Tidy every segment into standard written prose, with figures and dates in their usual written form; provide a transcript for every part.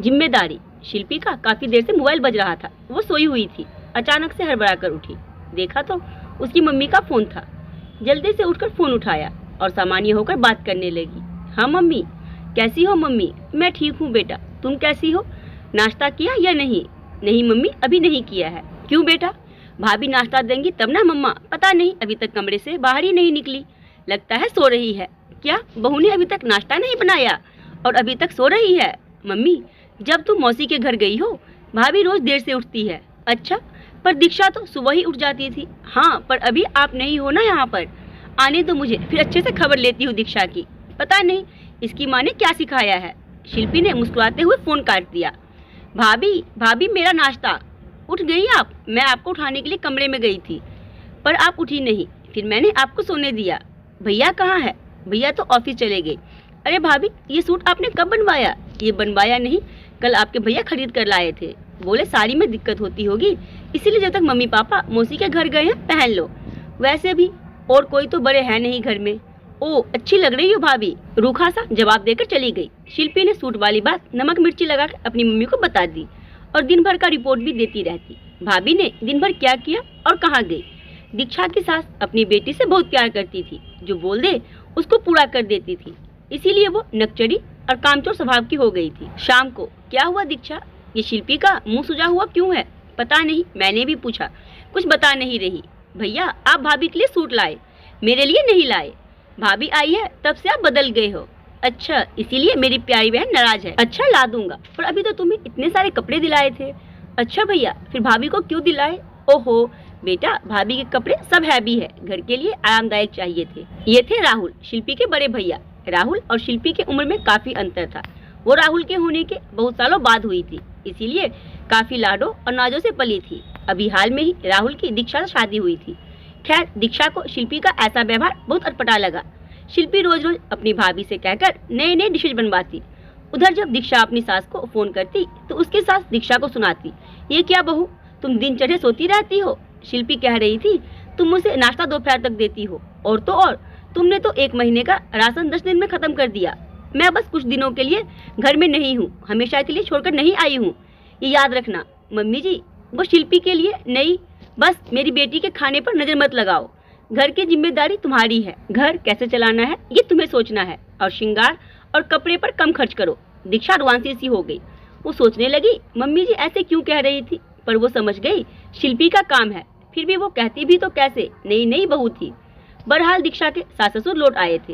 जिम्मेदारी। शिल्पी का काफी देर से मोबाइल बज रहा था। वो सोई हुई थी। अचानक से हड़बड़ा कर उठी। देखा तो उसकी मम्मी का फोन था। जल्दी से उठकर फोन उठाया और सामान्य होकर बात करने लगी। हाँ मम्मी, कैसी हो मम्मी? मैं ठीक हूँ बेटा, तुम कैसी हो? नाश्ता किया या नहीं? नहीं मम्मी, अभी नहीं किया है। क्यों बेटा? भाभी नाश्ता देंगी तब ना मम्मा। पता नहीं, अभी तक कमरे से बाहर ही नहीं निकली। लगता है सो रही है। क्या बहू ने अभी तक नाश्ता नहीं बनाया और अभी तक सो रही है? मम्मी, जब तुम मौसी के घर गई हो भाभी रोज देर से उठती है। अच्छा, पर दीक्षा तो सुबह ही उठ जाती थी। हाँ, पर अभी आप नहीं हो ना यहाँ पर। आने दो मुझे, फिर अच्छे से खबर लेती हूँ दीक्षा की। पता नहीं इसकी माँ ने क्या सिखाया है। शिल्पी ने मुस्कुराते हुए फोन काट दिया। भाभी भाभी, मेरा नाश्ता। उठ गई आप? मैं आपको उठाने के लिए कमरे में गई थी पर आप उठी नहीं, फिर मैंने आपको सोने दिया। भैया कहाँ है? भैया तो ऑफिस चले गए। अरे भाभी, ये सूट आपने कब बनवाया? ये बनवाया नहीं, कल आपके भैया खरीद कर लाए थे। बोले साड़ी में दिक्कत होती होगी, इसीलिए जब तक मम्मी पापा मौसी के घर गए हैं पहन लो। वैसे भी और कोई तो बड़े हैं नहीं घर में। ओ, अच्छी लग रही हो भाभी, रूखा सा जवाब देकर चली गई। शिल्पी ने सूट वाली बात नमक मिर्ची लगाकर अपनी मम्मी को बता दी और दिन भर का रिपोर्ट भी देती रहती। भाभी ने दिन भर क्या किया और कहाँ गई। दीक्षा की सास अपनी बेटी से बहुत प्यार करती थी। जो बोल दे उसको पूरा कर देती थी, इसीलिए वो नकचड़ी और कामचोर स्वभाव की हो गई थी। शाम को, क्या हुआ दीक्षा? ये शिल्पी का मुंह सुजा हुआ क्यों है? पता नहीं, मैंने भी पूछा, कुछ बता नहीं रही। भैया, आप भाभी के लिए सूट लाए, मेरे लिए नहीं लाए। भाभी आई है तब से आप बदल गए हो। अच्छा, इसीलिए मेरी प्यारी बहन नाराज है। अच्छा, ला दूंगा, पर अभी तो तुम्हें इतने सारे कपड़े दिलाए थे। अच्छा भैया, फिर भाभी को क्यों दिलाए? ओहो बेटा, भाभी के कपड़े सब हैवी है, घर के लिए आरामदायक चाहिए थे। ये थे राहुल, शिल्पी के बड़े भैया। राहुल और शिल्पी के उम्र में काफी अंतर था। वो राहुल के होने के बहुत सालों बाद हुई थी, इसीलिए काफी लाडों और नाजों से पली थी। अभी हाल में ही राहुल की दीक्षा से शादी हुई थी। खैर, दीक्षा को शिल्पी का ऐसा व्यवहार बहुत अटपटा लगा। शिल्पी रोज रोज अपनी भाभी से कहकर नए नए डिशेज बनवाती। उधर जब दीक्षा अपनी सास को फोन करती तो उसकी सास दीक्षा को सुनाती, ये क्या बहू, तुम दिन चढ़े सोती रहती हो। शिल्पी कह रही थी, तुम मुझे नाश्ता दोपहर तक देती हो, और तो और तुमने तो 1 महीने का राशन 10 दिन में खत्म कर दिया। मैं बस कुछ दिनों के लिए घर में नहीं हूँ, हमेशा के लिए छोड़कर नहीं आई हूँ, ये याद रखना। मम्मी जी, वो शिल्पी के लिए नहीं, बस मेरी बेटी के खाने पर नजर मत लगाओ। घर की जिम्मेदारी तुम्हारी है, घर कैसे चलाना है ये तुम्हें सोचना है, और श्रृंगार और कपड़े पर कम खर्च करो। दीक्षा रुआंसी सी हो गई। वो सोचने लगी, मम्मी जी ऐसे क्यों कह रही थी, पर वो समझ गई शिल्पी का काम है। फिर भी वो कहती भी तो कैसे, नई नई बहू थी। बहरहाल दीक्षा के सास ससुर लौट आए थे,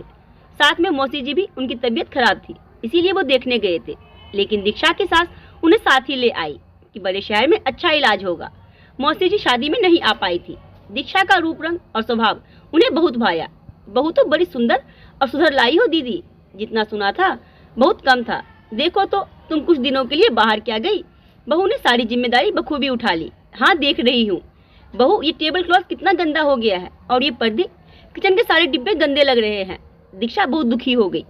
साथ में मौसी जी भी। उनकी तबीयत खराब थी, इसीलिए वो देखने गए थे। लेकिन दीक्षा की सास उन्हें साथ ही ले आई कि बड़े शहर में अच्छा इलाज होगा। मौसी जी शादी में नहीं आ पाई थी। दीक्षा का रूप रंग और स्वभाव उन्हें बहुत भाया। बहू तो बड़ी सुंदर और सुधर लाई हो दीदी, जितना सुना था बहुत कम था। देखो तो तुम कुछ दिनों के लिए बाहर क्या गई। बहू ने सारी जिम्मेदारी बखूबी उठा ली। हाँ, देख रही हूँ बहू, ये टेबल क्लॉथ कितना गंदा हो गया है, और ये पर्दे, किचन के सारे डिब्बे गंदे लग रहे हैं। दीक्षा बहुत दुखी हो गई,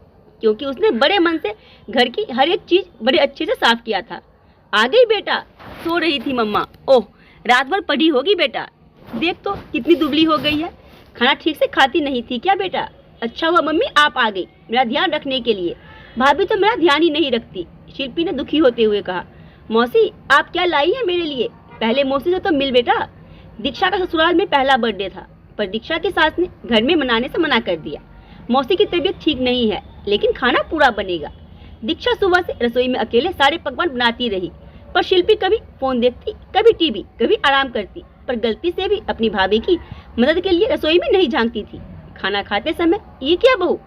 क्योंकि उसने बड़े मन से घर की हर एक चीज बड़े अच्छे से साफ किया था। आ गई बेटा? सो रही थी मम्मा। ओह, रात भर पढ़ी होगी बेटा, देख तो कितनी दुबली हो गई है। खाना ठीक से खाती नहीं थी क्या बेटा? अच्छा हुआ मम्मी आप आ गई मेरा ध्यान रखने के लिए, भाभी तो मेरा ध्यान ही नहीं रखती। शिल्पी ने दुखी होते हुए कहा। मौसी, आप क्या लाई है मेरे लिए? पहले मौसी से तो मिल बेटा। दीक्षा का ससुराल में पहला बर्थडे था, पर दीक्षा की सास ने घर में मनाने से मना कर दिया। मौसी की तबीयत ठीक नहीं है, लेकिन खाना पूरा बनेगा। दीक्षा सुबह से रसोई में अकेले सारे पकवान बनाती रही, पर शिल्पी कभी फोन देखती, कभी टीवी, कभी आराम करती, पर गलती से भी अपनी भाभी की मदद के लिए रसोई में नहीं झांकती थी। खाना खाते समय, ये क्या बहू,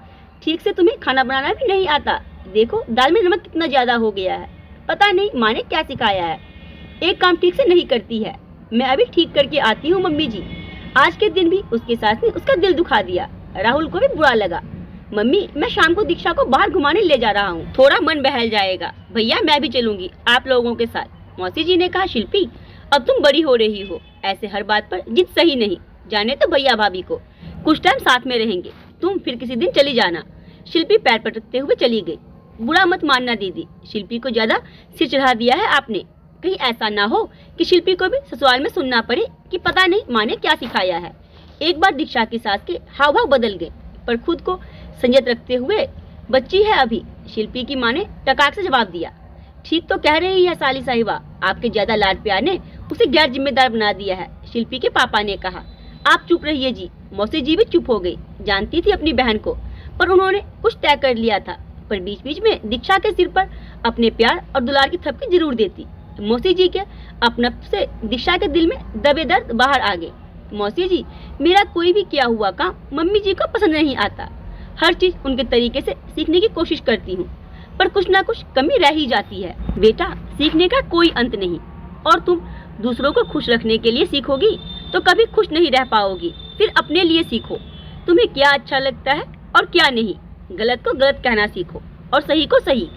ठीक से तुम्हें खाना बनाना भी नहीं आता। देखो दाल में नमक कितना ज्यादा हो गया है, पता नहीं माँ ने क्या सिखाया है। एक काम ठीक से नहीं करती है। मैं अभी ठीक करके आती हूँ मम्मी जी। आज के दिन भी उसके सास ने उसका दिल दुखा दिया। राहुल को भी बुरा लगा। मम्मी, मैं शाम को दीक्षा को बाहर घुमाने ले जा रहा हूँ, थोड़ा मन बहल जाएगा। भैया मैं भी चलूंगी आप लोगों के साथ। मौसी जी ने कहा, शिल्पी अब तुम बड़ी हो रही हो, ऐसे हर बात पर जिद सही नहीं। जाने तो भैया भाभी को, कुछ टाइम साथ में रहेंगे, तुम फिर किसी दिन चली जाना। शिल्पी पैर पटकते हुए चली गई। बुरा मत मानना दीदी, शिल्पी को ज्यादा सिर चढ़ा दिया है आपने। कहीं ऐसा ना हो कि शिल्पी को भी ससुराल में सुनना पड़े कि पता नहीं माँ ने क्या सिखाया है। एक बार दीक्षा की सास के हाव भाव बदल गए, पर खुद को संयत रखते हुए, बच्ची है अभी। शिल्पी की माँ ने टकाक से जवाब दिया। ठीक तो कह रही है साली साहिबा, आपके ज्यादा लाड प्यार ने उसे गैर जिम्मेदार बना दिया है, शिल्पी के पापा ने कहा। आप चुप रहिए जी। मौसी जी भी चुप हो गई। जानती थी अपनी बहन को, पर उन्होंने कुछ तय कर लिया था। पर बीच बीच में दीक्षा के सिर पर अपने प्यार और दुलार की थपकी जरूर देती। मौसी जी के अपनत्व से दीक्षा के दिल में दबे दर्द बाहर आ गए। मौसी जी, मेरा कोई भी किया हुआ काम मम्मी जी को पसंद नहीं आता। हर चीज उनके तरीके से सीखने की कोशिश करती हूँ, पर कुछ ना कुछ कमी रह ही जाती है। बेटा, सीखने का कोई अंत नहीं, और तुम दूसरों को खुश रखने के लिए सीखोगी तो कभी खुश नहीं रह पाओगी। फिर अपने लिए सीखो, तुम्हें क्या अच्छा लगता है और क्या नहीं। गलत को गलत कहना सीखो और सही को सही।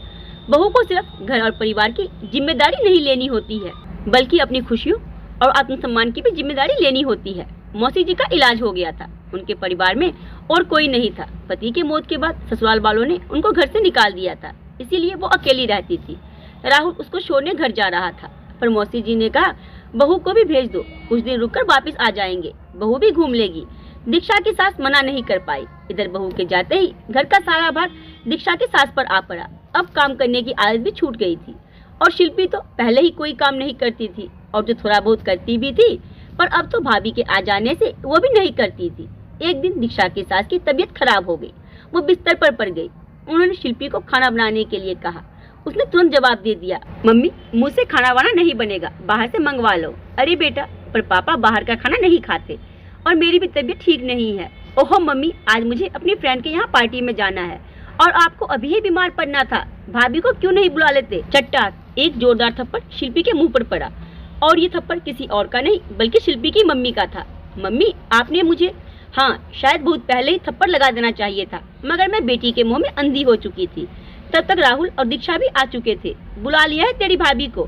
बहू को सिर्फ घर और परिवार की जिम्मेदारी नहीं लेनी होती है, बल्कि अपनी खुशियों और आत्मसम्मान की भी जिम्मेदारी लेनी होती है। मौसी जी का इलाज हो गया था। उनके परिवार में और कोई नहीं था। पति की मौत के बाद ससुराल वालों ने उनको घर से निकाल दिया था, इसीलिए वो अकेली रहती थी। राहुल उसको छोड़ने घर जा रहा था, पर मौसी जी ने कहा, बहू को भी भेज दो, कुछ दिन रुककर वापस आ जाएंगे, बहू भी घूम लेगी। दीक्षा की सास मना नहीं कर पाई। इधर बहू के जाते ही घर का सारा भार दीक्षा की सास पर आ पड़ा। अब काम करने की आदत भी छूट गई थी, और शिल्पी तो पहले ही कोई काम नहीं करती थी, और जो थोड़ा बहुत करती भी थी, पर अब तो भाभी के आ जाने से वो भी नहीं करती थी। एक दिन दीक्षा की सास की तबीयत खराब हो गई। वो बिस्तर पर पड़ गई। उन्होंने शिल्पी को खाना बनाने के लिए कहा। उसने तुरंत जवाब दे दिया, मम्मी, मुझसे खाना वाना नहीं बनेगा, बाहर से मंगवा लो। अरे बेटा, पर पापा बाहर का खाना नहीं खाते, और मेरी भी तबीयत ठीक नहीं है। ओहो मम्मी, आज मुझे अपनी फ्रेंड के यहाँ पार्टी में जाना है, और आपको अभी ही बीमार पड़ना था। भाभी को क्यों नहीं बुला लेते? चट्टार। एक जोरदार थप्पड़ शिल्पी के मुंह पर पड़ा, और ये थप्पड़ किसी और का नहीं बल्कि शिल्पी की मम्मी का था। मम्मी, आपने मुझे, हाँ, शायद बहुत पहले ही थप्पड़ लगा देना चाहिए था, मगर मैं बेटी के मुंह में अंधी हो चुकी थी। तब तक राहुल और दीक्षा भी आ चुके थे। बुला लिया है तेरी भाभी को,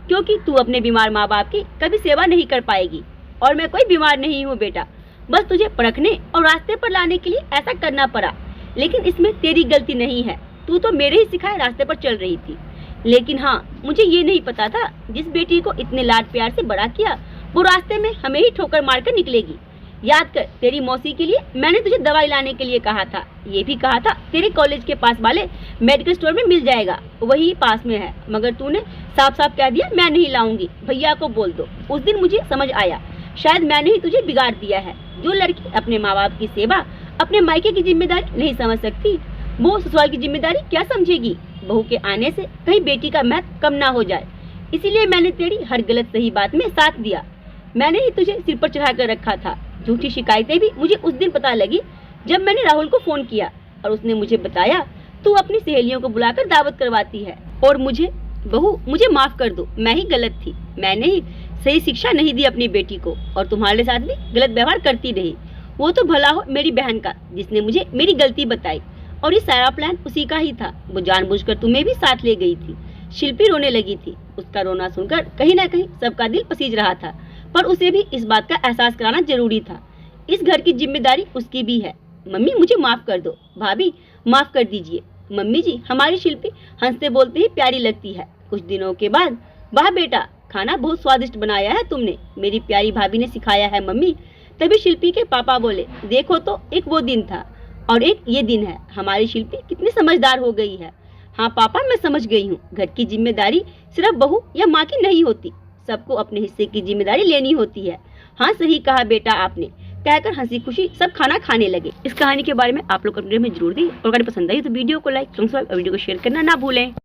क्योंकि तू अपने बीमार माँ बाप की कभी सेवा नहीं कर पाएगी। और मैं कोई बीमार नहीं हूँ बेटा, बस तुझे परखने और रास्ते पर लाने के लिए ऐसा करना पड़ा। लेकिन इसमें तेरी गलती नहीं है, तू तो मेरे ही सिखाए रास्ते पर चल रही थी। लेकिन हाँ, मुझे ये नहीं पता था जिस बेटी को इतने लाड प्यार से बड़ा किया, वो रास्ते में हमें ही ठोकर मारकर निकलेगी। याद कर, तेरी मौसी के लिए मैंने तुझे दवाई लाने के लिए कहा था। ये भी कहा था तेरे कॉलेज के पास वाले मेडिकल स्टोर में मिल जाएगा, वही पास में है, मगर तूने साफ साफ कह दिया मैं नहीं लाऊंगी, भैया को बोल दो। उस दिन मुझे समझ आया, शायद मैंने ही तुझे बिगाड़ दिया है। जो लड़की अपने माँ बाप की सेवा, अपने मायके की जिम्मेदारी नहीं समझ सकती, वो ससुराल की जिम्मेदारी क्या समझेगी? बहू के आने से कहीं बेटी का महत्व कम ना हो जाए, इसीलिए मैंने तेरी हर गलत सही बात में साथ दिया। मैंने ही तुझे सिर पर चढ़ा कर रखा था। झूठी शिकायतें भी मुझे उस दिन पता लगी जब मैंने राहुल को फोन किया, और उसने मुझे बताया तू अपनी सहेलियों को बुलाकर दावत करवाती है। और मुझे, बहू, मुझे माफ कर दो, मैं ही गलत थी। मैंने ही सही शिक्षा नहीं दी अपनी बेटी को, और तुम्हारे साथ भी गलत व्यवहार करती रही। वो तो भला हो मेरी बहन का, जिसने मुझे मेरी गलती बताई, और ये सारा प्लान उसी का ही था। वो जानबूझकर तुम्हें भी साथ ले गई थी। शिल्पी रोने लगी थी। उसका रोना सुनकर कहीं ना कहीं सबका दिल पसीज रहा था, पर उसे भी इस बात का एहसास कराना जरूरी था। इस घर की जिम्मेदारी उसकी भी है। मम्मी, मुझे माफ कर दो। भाभी, माफ कर दीजिए। मम्मी जी, हमारी शिल्पी हंसते बोलते ही प्यारी लगती है। कुछ दिनों के बाद, वाह बेटा, खाना बहुत स्वादिष्ट बनाया है तुमने, मेरी प्यारी भाभी ने सिखाया है मम्मी। तभी शिल्पी के पापा बोले, देखो तो, एक वो दिन था और एक ये दिन है। हमारी शिल्पी कितनी समझदार हो गई है। हाँ पापा, मैं समझ गई हूँ। घर की जिम्मेदारी सिर्फ बहू या माँ की नहीं होती, सबको अपने हिस्से की जिम्मेदारी लेनी होती है। हाँ, सही कहा बेटा आपने, कहकर हंसी खुशी सब खाना खाने लगे। इस कहानी के बारे में आप लोग कमेंट में जरूर दें, और अगर पसंद आई तो वीडियो को लाइक, सब्सक्राइब और वीडियो को शेयर करना ना भूलें।